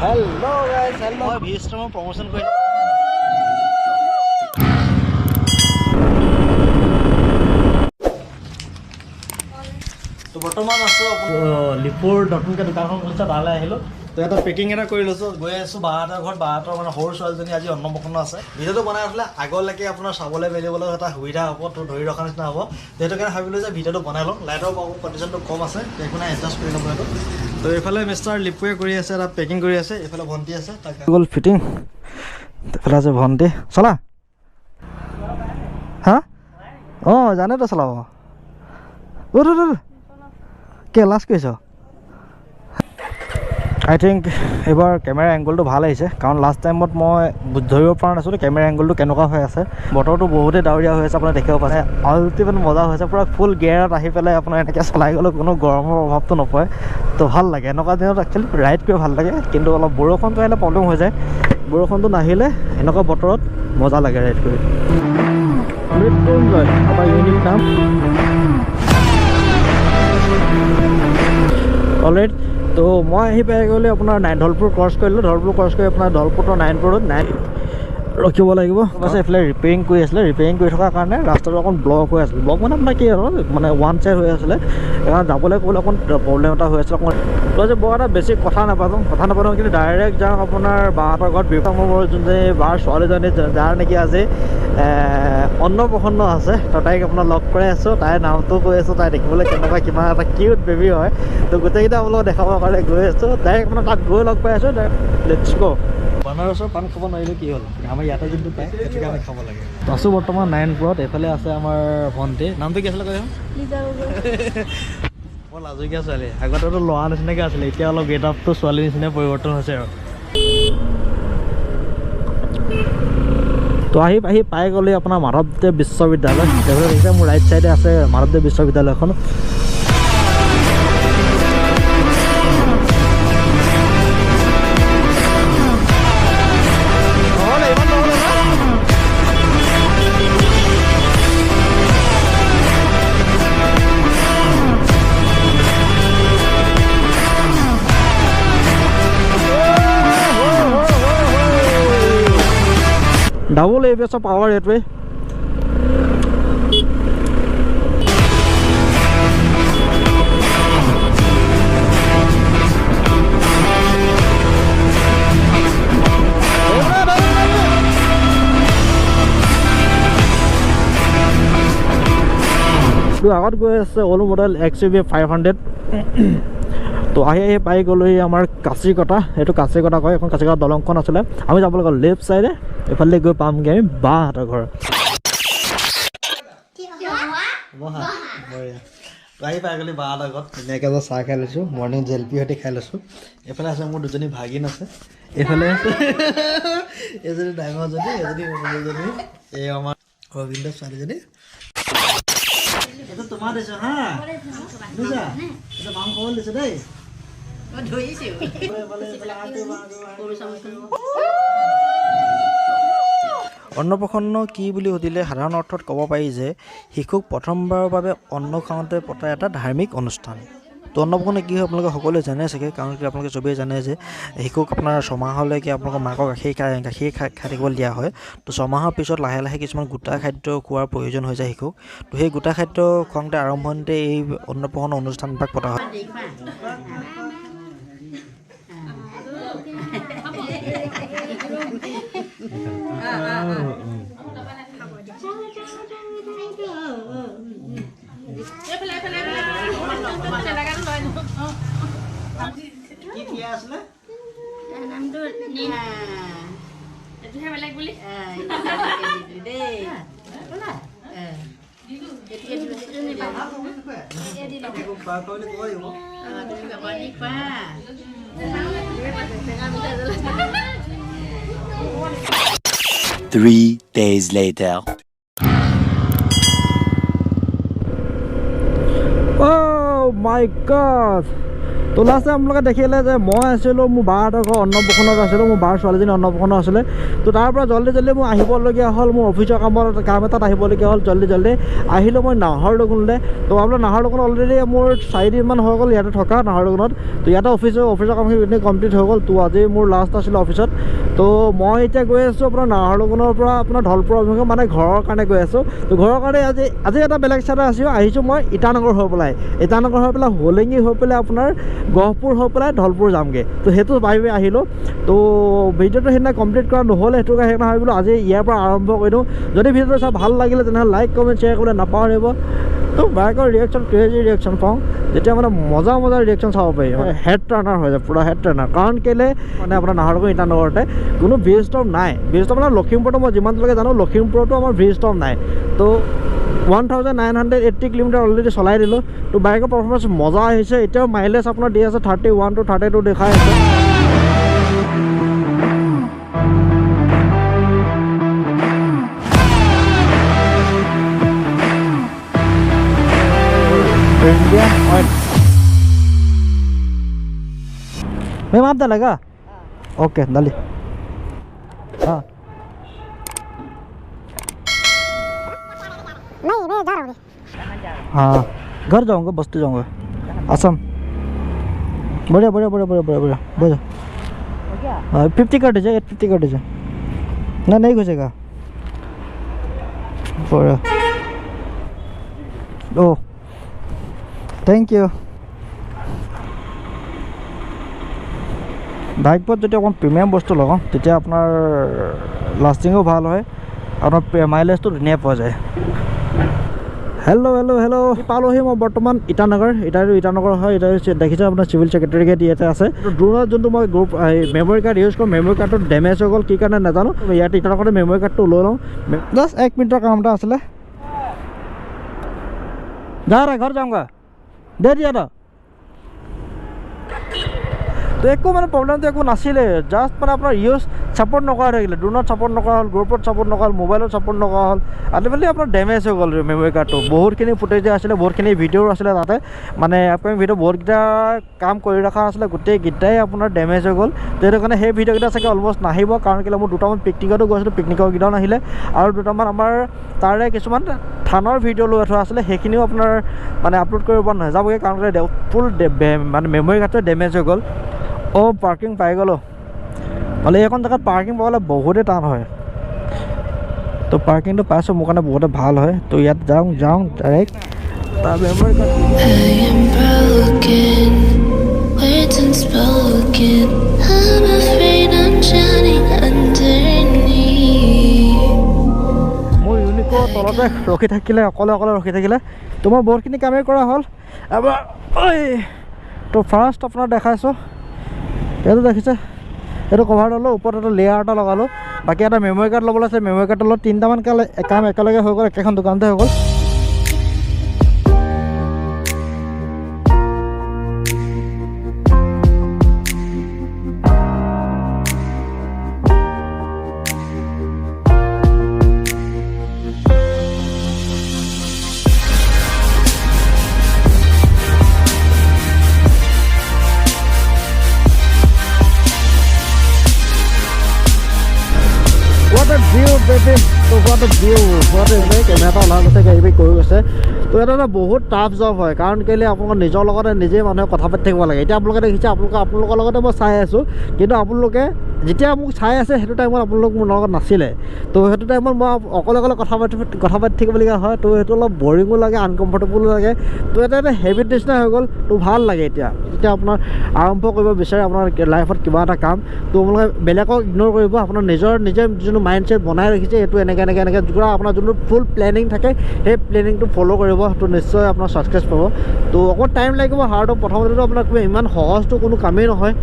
Hello guys, hello. মই ভিএষ্ট্ৰমৰ প্ৰমোচন কৰি তো বৰ্তমান আছো লিপুৰ নতুনকৈ দোকানখন খুলিছে তালৈ আহিলোঁ। তো এটা পেকিং এটা কৰি লৈছোঁ, গৈ আছোঁ বাহঁতৰ ঘৰত। বাহঁতৰ মানে সৰু ছোৱালীজনী আজি অন্নপ্ৰসন্ন আছে। ভিডিঅ'টো বনাই আছিলে আগলৈকে আপোনাৰ চাবলৈ মেলিবলৈ এটা সুবিধা হ'ব, তো ধৰি ৰখাৰ নিচিনা হ'ব। সেইটো কাৰণে ভাবিলোঁ যে ভিডিঅ'টো বনাই লওঁ। লাইটৰ কণ্ডিশ্যনটো কম আছে, একো নাই, এডজাষ্ট কৰি ল'ব সেইটো। তো এইফালে মিষ্টাৰ লিপুৱে কৰি আছে, এটা পেকিং কৰি আছে। এইফালে ভণ্টি আছে, তাক গ'ল ফিটিং। এইফালে আছে ভণ্টি। চলা হা অঁ জানেতো চলাব। কে লাষ্ট কৰিছ? আই থিংক এইবাৰ কেমেৰা এংগলটো ভাল আহিছে, কাৰণ লাষ্ট টাইমত মই ধৰিব পৰা নাছিলোঁ কেমেৰা এংগলটো কেনেকুৱা হৈ আছে। বতৰটো বহুতেই ডাৱৰীয়া হৈ আছে, আপোনাৰ দেখিব পাৰে। আল্টিমেট মজা হৈছে, পূৰা ফুল গিয়াৰত আহি পেলাই আপোনাৰ এনেকৈ চলাই গ'লেও কোনো গৰমৰ অভাৱটো নপৰে। তো ভাল লাগে এনেকুৱা দিনত, একচুৱেলি ৰাইড কৰি ভাল লাগে। কিন্তু অলপ বৰষুণটো আহিলে প্ৰব্লেম হৈ যায়। বৰষুণটো নাহিলে এনেকুৱা বতৰত মজা লাগে ৰাইড কৰি। মৃত্যুঞ্জয় এটা ইউনিক নাম। অলৰেড তো মই আহি পাই গ'লে আপোনাৰ ধলপুৰ ক্ৰছ কৰিলোঁ। ধলপুৰ ক্ৰছ কৰি আপোনাৰ ধলপুৰৰ নাৰায়ণপুৰত ৰখিব লাগিব। পাছে এইফালে ৰিপেয়াৰিং কৰি আছিলে, ৰিপেয়াৰিং কৰি থকাৰ কাৰণে ৰাস্তাটো অকণ ব্লক হৈ আছিলে। ব্লক মানে আপোনাৰ কি আৰু মানে ওৱান চাইড হৈ আছিলে, সেইকাৰণে যাবলৈ ক'বলৈ অকণ প্ৰব্লেম এটা হৈ আছিলে। অকণ তো যে বৰ এটা বেছি কথা নাপাতোঁ, কিন্তু ডাইৰেক্ট যাওঁ আপোনাৰ বাহঁতৰ ঘৰত। মোৰ যোনজনী বাৰ ছোৱালীজনী, যাৰ নেকি আজি অন্নপ্ৰসন্ন আছে, তো তাইক আপোনাৰ লগ কৰাই আছোঁ। তাইৰ নামটো কৈ আছোঁ, তাই দেখিবলৈ কেনেকুৱা কিমান এটা কিউট বেবী হয়। তো গোটেইকেইটা আপোনালোকক দেখাবৰ কাৰণে গৈ আছোঁ। ডাইৰেক্ট মানে তাত গৈ লগ পাই আছোঁ। লেটছ গ'। বানাৰসৰ পাণ খাব নোৱাৰিলোঁ কি হ'ল, আমাৰ ইয়াতে যোনটো পায় সেইটো কাৰণে খাব লাগে। আছোঁ বৰ্তমান নাৰায়ণপুৰত। এইফালে আছে আমাৰ ভণ্টি। নামটো কি আছিলে কয়? মই লাজুকীয়া ছোৱালী। আগতেতো ল'ৰা নিচিনাকৈ আছিলে, এতিয়া অলপ গেট আপটো ছোৱালীৰ নিচিনাই পৰিৱৰ্তন হৈছে আৰু। তো আহি পাই গ'লে আপোনাৰ মাধৱদেৱ বিশ্ববিদ্যালয়। সেইফালে দেখিছে মোৰ ৰাইট চাইডে আছে মাধৱদেৱ বিশ্ববিদ্যালয়খন। ডাবল ABS পাৱাৰ এইটোৱে। আগত গৈ আছে অ'লো মডেল XUV 500। তো আহি পাই গ'লোহি আমাৰ কাচিকটা। এইটো কাচিকটা কয়, এখন কাচিকটা দলংখন আছিলে। আমি যাব লাগিব লেফ্ট চাইডে, এইফালে গৈ পামগৈ আমি বাহঁতৰ ঘৰ। তো আহি পাই গ'লি বাহঁতৰ ঘৰত। ধুনীয়াকৈ যে চাহ খাই লৈছোঁ, মৰ্ণিং জেলপি সৈতে খাই লৈছোঁ। এইফালে আছে মোৰ দুজনী ভাগিন আছে। এইফালে আছে এজনী ডাঙৰজনী, এজনী সৰুজনী। এই আমাৰ অভিন্দ ছোৱালীজনী। এইটো তোমাৰ দিছোঁ হা, বুজিছা? এইটো মাংস খাবলৈ দিছোঁ দেই। অন্নপ্ৰসন্ন কি বুলি সুধিলে সাধাৰণ অৰ্থত ক'ব পাৰি যে শিশুক প্ৰথমবাৰৰ বাবে অন্ন খাওঁতে পতা এটা ধাৰ্মিক অনুষ্ঠান। তো অন্নপ্ৰসন্ন কি হয় আপোনালোকে সকলোৱে জানে চাগে, কাৰণ আপোনালোকে চবেই জানে যে শিশুক আপোনাৰ ছমাহলৈকে আপোনালোকৰ মাকৰ গাখীৰ খাই থাকিবলৈ দিয়া হয়। তো ছমাহৰ পিছত লাহে লাহে কিছুমান গোটা খাদ্য খোৱাৰ প্ৰয়োজন হৈ যায় শিশুক। তো সেই গোটা খাদ্য খুৱাওঁতে আৰম্ভণিতে এই অন্নপ্ৰসন্ন অনুষ্ঠানভাগ পতা হয়। Three days later. Oh my God! তো লাষ্টে আপোনালোকে দেখিলে যে মই আছিলোঁ মোৰ বাহঁতৰ ঘৰ অন্নপ্ৰসন্নত আছিলোঁ, মোৰ বাৰ ছোৱালীজনী অন্নপ্ৰসন্ন আছিলে। তো তাৰ পৰা জল্দি মোৰ আহিবলগীয়া হ'ল, মোৰ অফিচৰ কাম এটাত আহিবলগীয়া হ'ল। জল্দি আহিলোঁ মই নাহৰলগুণলৈ। তো আপোনাৰ নাহৰলগুণ অলৰেডি মোৰ 4 দিনমান হৈ গ'ল ইয়াতে থকা নাহৰলগুণত। তো ইয়াতে অফিচৰ কামখিনি কমপ্লিট হৈ গ'ল। তো আজি মোৰ লাষ্ট আছিলে অফিচত। তো মই এতিয়া গৈ আছোঁ আপোনাৰ নাহৰলগুণৰ পৰা আপোনাৰ ধলপুৰ অভিমুখে, মানে ঘৰৰ কাৰণে গৈ আছোঁ। তো ঘৰৰ কাৰণে আজি এটা বেলেগ চাইডে আহিছোঁ মই ইটানগৰ হৈ পেলাই হোলেঙি হৈ পেলাই আপোনাৰ গহপুৰ হৈ পেলাই ধলপুৰ যামগৈ। তো সেইটো ভাবি আহিলোঁ। তো ভিডিঅ'টো সেইদিনা কমপ্লিট কৰা নহ'লে, সেইটো কাৰণে ভাবিলোঁ আজি ইয়াৰ পৰা আৰম্ভ কৰি দিওঁ। যদি ভিডিঅ'টো চাই ভাল লাগিলে তেনেহ'লে লাইক কমেণ্ট শ্বেয়াৰ কৰিবলৈ নাপাহৰিব। তো বাইকৰ ৰিয়েকশ্যন ক্ৰেজি ৰিয়েকশ্যন পাওঁ, যেতিয়া মানে মজা ৰিয়েকশ্যন চাব পাৰি। হেড টাৰ্ণাৰ হৈ যায়, পূৰা হেড টাৰ্ণাৰ। কাৰণ কেলৈ মানে আপোনাৰ নাহৰলগুণ ইটানগৰতে কোনো ব্ৰিজ ষ্টপ নাই। ব্ৰিজ ষ্টপ মানে লখিমপুৰতো মই যিমানলৈকে জানো লখিমপুৰতো আমাৰ ব্ৰিজ ষ্টপ নাই। তো 1980 কিলোমিটাৰ অলৰেডি চলাই দিলোঁ। তো বাইকৰ পাৰফৰ্মেঞ্চ মজা আহিছে। এতিয়াও মাইলেজ আপোনাৰ দি আছে 31 to 32 দেখাই আছে। मैम आप डालेगा? ओके डाली। हाँ नहीं मैं जा रहा हूँ। हाँ घर जाऊँगा, बस्ती जाऊँगा, असम। बढ़िया हाँ 50 कर दीजिए, 50 कर दीजिए। ना नहीं घुसेगा। बढ़िया। Oh thank you. বাইকত যদি অকণ প্ৰিমিয়াম বস্তু লগাওঁ তেতিয়া আপোনাৰ লাষ্টিঙো ভাল হয়, আপোনাৰ মাইলেজটো ধুনীয়া পোৱা যায়। হেল্ল' পালোহি মই বৰ্তমান ইটানগৰ হয়। এটা দেখিছে আপোনাৰ চিভিল ছেক্ৰেটাৰী গেট ইয়াতে আছে। ড্ৰোনত যোনটো মই গ্ৰুপ মেমৰি কাৰ্ড ইউজ কৰোঁ, মেমৰি কাৰ্ডটো ডেমেজ হৈ গ'ল, কি কাৰণে নাজানো। ইয়াত ইটানগৰতে মেমৰি কাৰ্ডটো লৈ লওঁ। জাষ্ট 1 মিনিটৰ কাম এটা আছিলে। যা ৰে ঘৰ যাওঁগা দে দিয়া ন। তো একো মানে প্ৰব্লেমটো একো নাছিলে, জাষ্ট মানে আপোনাৰ ছাপৰ্ট নকৰা থাকিলে। ড্ৰোনত ছাপৰ্ট নকৰা হ'ল, গ্ৰুপত ছাপৰ্ট নকৰা হ'ল, মোবাইলত ছাপৰ্ট নকৰা হ'ল। আল্টিমেটলি আপোনাৰ ডেমেজ হৈ গ'ল মেমৰি কাৰ্ডটো। বহুতখিনি ফুটেজ আছিলে, বহুতখিনি ভিডিঅ'ও আছিলে তাতে। মানে আপকামিং ভিডিঅ' বহুতকেইটা কাম কৰি ৰখা আছিলে, গোটেইকেইটাই আপোনাৰ ডেমেজ হৈ গ'ল। তো সেইটো কাৰণে সেই ভিডিঅ'কেইটা চাগে অলমষ্ট নাহিব। কাৰণ কেলৈ মোৰ দুটামান পিকনিকতো গৈছিলোঁ, পিকনিকৰকেইটাও নাহিলে। আৰু দুটামান আমাৰ তাৰে কিছুমান থানৰ ভিডিঅ' লৈ থোৱা আছিলে, সেইখিনিও আপোনাৰ মানে আপলোড কৰিব নাযাবগৈ। কাৰণ কেলৈ ফুল মানে মেমৰি কাৰ্ডটো ডেমেজ হৈ গ'ল। অঁ পাৰ্কিং পাই গ'লোঁ। মানে এইখন জেগাত পাৰ্কিং পাবলৈ বহুতেই টান হয়। তো পাৰ্কিংটো পাইছোঁ, মোৰ কাৰণে বহুতে ভাল হয়। তো ইয়াত যাওঁ ডাইৰেক্ট তাৰ মেমৰি কাৰ্ড। মোৰ ইউনিকৰ তলতে ৰখি থাকিলে, অকলে ৰখি থাকিলে। তো মই বহুতখিনি কামেই কৰা হ'ল এবাৰ। তো ফাৰ্ষ্ট আপোনাৰ দেখাইছোঁ, এইটো দেখিছে, এইটো কভাৰ ল'লোঁ, ওপৰত এটা লেয়াৰ এটা লগালোঁ। বাকী এটা মেমৰি কাৰ্ড ল'বলৈ আছে, মেমৰি কাৰ্ডটো লৈ 3টামান কাম একেলগে হৈ গ'ল, একেখন দোকানতে হৈ গ'ল। কেমেৰাটা ওলাই গৈছে, গাড়ী কৰি গৈছে। তো এটা বহুত টাফ জব হয়। কাৰণ কেলৈ আপোনালোকৰ নিজৰ লগতে নিজেই মানুহে কথা পাতি থাকিব লাগে। এতিয়া আপোনালোকে দেখিছে, আপোনালোকৰ লগতে মই চাই আছোঁ, কিন্তু আপোনালোকে যেতিয়া মোক চাই আছে সেইটো টাইমত আপোনালোক মোৰ লগত নাছিলে। তো সেইটো টাইমত মই অকলে কথা পাতি থাকিবলগীয়া হয়। তো সেইটো অলপ বৰিঙো লাগে, আনকমফৰ্টেবলো লাগে। তো এটা হেবিট নিচিনা হৈ গ'ল। তো ভাল লাগে এতিয়া আপোনাৰ আৰম্ভ কৰিব বিচাৰে আপোনাৰ লাইফত কিবা এটা কাম। তো আপোনালোকে বেলেগক ইগন'ৰ কৰিব, আপোনাৰ নিজে যোনটো মাইণ্ডছেট বনাই ৰাখিছে এইটো এনেকৈ যোনটো আপোনাৰ যোনটো ফুল প্লেনিং থাকে, সেই প্লেনিংটো ফ'ল' কৰিব। তো নিশ্চয় আপোনাৰ ছাকচেছ পাব। তো অকণ টাইম লাগিব হাৰ্ডত। প্ৰথমতেতো আপোনাৰ ইমান সহজটো কোনো কামেই নহয়।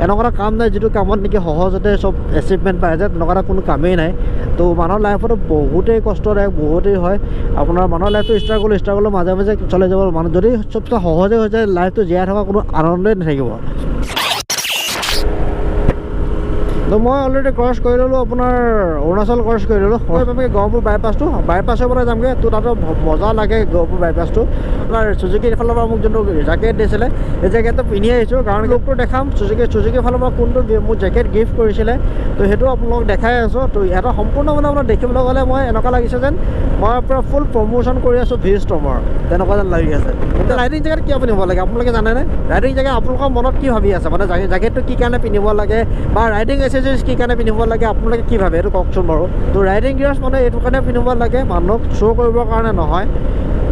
এনেকুৱা এটা কাম নাই যিটো কামত নেকি সহজতে চব এচিভমেণ্ট পাই যায়, তেনেকুৱা এটা কোনো কামেই নাই। তো মানুহৰ লাইফতো বহুতেই কষ্টদায়ক, বহুতেই হয়। আপোনাৰ মানুহৰ লাইফটো ষ্ট্ৰাগলৰ মাজে চলাই যাব। মানুহ যদি চবচে সহজে হৈ যায়, লাইফটো জীয়াই থকা কোনো আনন্দই নাথাকিব। তো মই অলৰেডি ক্ৰছ কৰি ল'লোঁ আপোনাৰ অৰুণাচল ক্ৰছ কৰি ল'লোঁ গহপুৰ বাইপাছটো বাইপাছৰ পৰা যামগৈ তো তাতো মজা লাগে গহপুৰ বাইপাছটো আপোনাৰ চুজুকিৰ ফালৰ পৰা মোক যোনটো জেকেট দিছিলে এই জেকেটটো পিন্ধি আহিছোঁ কাৰণ লোকটো দেখাম চুজুকিৰ ফালৰ পৰা কোনটো মোক জেকেট গিফ্ট কৰিছিলে তো সেইটো আপোনালোকক দেখাই আছোঁ তো এটা সম্পূৰ্ণ মানে আপোনাৰ দেখিবলৈ গ'লে মই এনেকুৱা লাগিছে যেন মই পূৰা ফুল প্ৰমোশ্যন কৰি আছোঁ ভিষ্টমৰ তেনেকুৱা যেন লাগি আছে এতিয়া ৰাইডিং জেকেট কিয় পিন্ধিব লাগে আপোনালোকে জানেনে ৰাইডিং জেকেট আপোনালোকৰ মনত কি ভাবি আছে মানে জেকেটটো কি কাৰণে পিন্ধিব লাগে বা ৰাইডিং এচেচৰিজ কি কাৰণে পিন্ধিব লাগে আপোনালোকে কি ভাবে এইটো কওকচোন বাৰু তো ৰাইডিং গিয়াৰ্ছ মানে এইটো কাৰণে পিন্ধিব লাগে মানুহক শ্ব' কৰিবৰ কাৰণে নহয়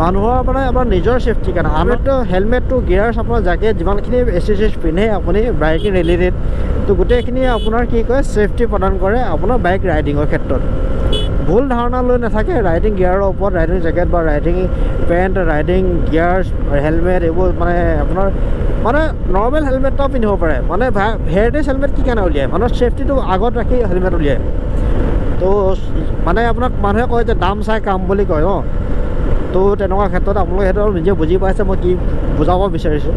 মানুহৰ মানে আপোনাৰ নিজৰ চেফটিৰ কাৰণে আমিতো হেলমেটটো গিয়াৰ্ছ আপোনাৰ জেকেট যিমানখিনি এচেচৰিজ পিন্ধে আপুনি বাইকিং ৰিলেটেড তো গোটেইখিনি আপোনাৰ কি কয় চেফটি প্ৰদান কৰে আপোনাৰ বাইক ৰাইডিঙৰ ক্ষেত্ৰত ভুল ধাৰণা লৈ নাথাকে ৰাইডিং গিয়াৰৰ ওপৰত ৰাইডিং জেকেট বা riding pant riding gears helmet এইবোৰ মানে আপোনাৰ মানে নৰ্মেল হেলমেট এটাও পিন্ধিব পাৰে মানে হেৰিটেজ হেলমেট কি কাৰণে উলিয়ায় মানুহৰ চেফটিটো আগত ৰাখি হেলমেট উলিয়ায় তো মানে আপোনাক মানুহে কয় যে দাম চাই কাম বুলি কয় ন তো তেনেকুৱা ক্ষেত্ৰত আপোনালোকে সেইটো নিজে বুজি পাইছে মই কি বুজাব বিচাৰিছোঁ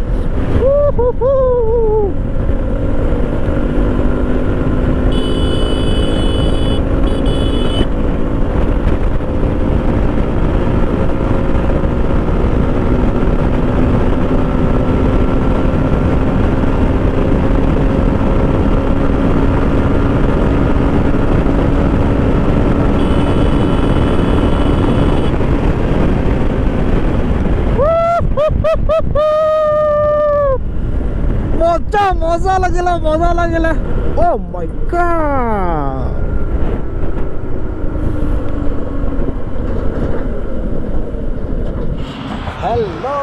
মজা লাগিলে অ' মাই গড হেল্ল'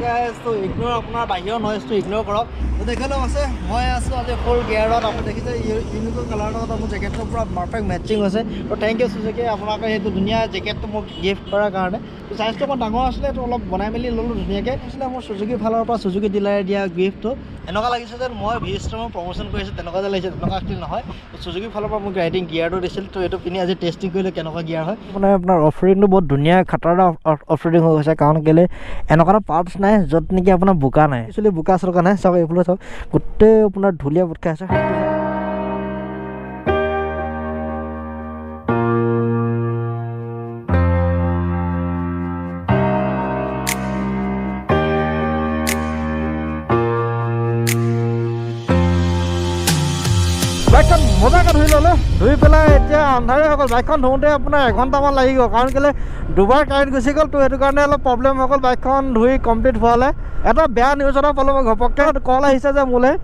গাইজ তো ইগনোৰ আপোনাৰ বাহিৰৰ নইজটো ইগনোৰ কৰক তো দেখিলেও আছে মই আছোঁ আজি ফুল গিয়াৰত আপুনি দেখিছে ইউনিকৰ কালাৰৰ লগত মোৰ জেকেটটো পূৰা পাৰফেক্ট মেচিং হৈছে তো থেংক ইউ চুজুকি আপোনালোকে সেইটো ধুনীয়া জেকেটটো মোক গিফ্ট কৰাৰ কাৰণে তো চাইজটো অকণ ডাঙৰ আছিলে এইটো অলপ বনাই মেলি ল'লোঁ ধুনীয়াকৈ আছিলে মোৰ চুজুকি ফালৰ পৰা চুজুকি ডিলাৰে দিয়া গিফ্টটো এনেকুৱা লাগিছে যেন মই ভিষ্টমৰ প্ৰমোশ্যন কৰিছোঁ তেনেকুৱা যে লাগিছে তেনেকুৱা একচুৱেলি নহয় চুজুকি ফালৰ পৰা মোক ৰাইডিং গিয়াৰটো দিছিল তো এইটো পিন্ধি আজি টেষ্টিং কৰিলে কেনেকুৱা গিয়াৰ হয় মানে আপোনাৰ অফাৰিংটো বহুত ধুনীয়া খাটাৰা অফাৰিং হৈ গৈছে কাৰণ কেলৈ এনেকুৱা এটা পাৰ্টছ নাই য'ত নেকি আপোনাৰ বোকা নাই একচুৱেলি বোকা চৰকা নাই চাওক এইফালে চাওক গোটেই আপোনাৰ ধুলীয়া বোট খাই আছে বাইকখন মজাকৈ ধুই ল'লোঁ ধুই পেলাই এতিয়া আন্ধাৰে হৈ গ'ল বাইকখন ধুওঁতে আপোনাৰ এঘণ্টামান লাগি গ'ল কাৰণ কেলৈ দুবাৰ কাৰেণ্ট গুচি গ'ল তো সেইটো কাৰণে অলপ প্ৰব্লেম হৈ গ'ল বাইকখন ধুই কমপ্লিট হোৱালে এটা বেয়া নিউজ এটা পালোঁ মই ঘপককৈ কল আহিছে যে মোলৈ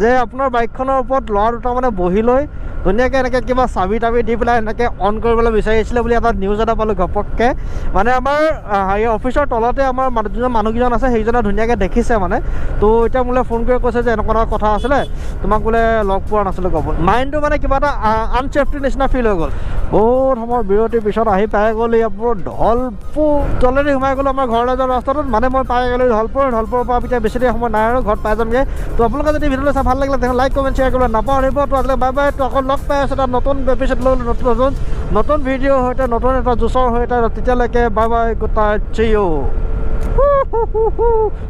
যে আপোনাৰ বাইকখনৰ ওপৰত ল'ৰা দুটা মানে বহি লৈ ধুনীয়াকৈ এনেকৈ কিবা চাবি তাবি দি পেলাই এনেকৈ অন কৰিবলৈ বিচাৰিছিলে বুলি এটা নিউজ এটা পালোঁ ঘপককৈ মানে আমাৰ হেৰি অফিচৰ তলতে আমাৰ যোনজন মানুহকেইজন আছে সেইজনে ধুনীয়াকৈ দেখিছে মানে তো এতিয়া মোলৈ ফোন কৰি কৈছে যে এনেকুৱা এটা কথা আছিলে তোমাক বোলে লগ পোৱা নাছিলোঁ ক'ব মাইণ্ডটো মানে কিবা এটা আনচেফটি নিচিনা ফিল হৈ গ'ল বহুত সময়ৰ বিৰতিৰ পিছত আহি পাই গ'লোঁ ইয়াৰ ঢলপুৰ তলেদি সোমাই গ'লোঁ আমাৰ ঘৰলৈ যোৱা ৰাস্তাটোত মানে মই পাই গ'লোঁ ঢলপুৰৰ পৰা এতিয়া বেছি দেৰি সময় নাই আৰু ঘৰত পাই যামগৈ তো আপোনালোকে যদি ভিডিঅ'টো চাই ভাল লাগিলে তেনেহ'লে লাইক কমেণ্ট শ্বেয়াৰ কৰিব নাপাহৰিব তো আজিলৈ বাই বাই তো আকৌ লগ পাই আছোঁ এটা নতুন এপিছ'ড লৈ নতুন ভিডিঅ'ৰ সৈতে নতুন এটা জোচৰ সৈতে তেতিয়ালৈকে bye bye good night see U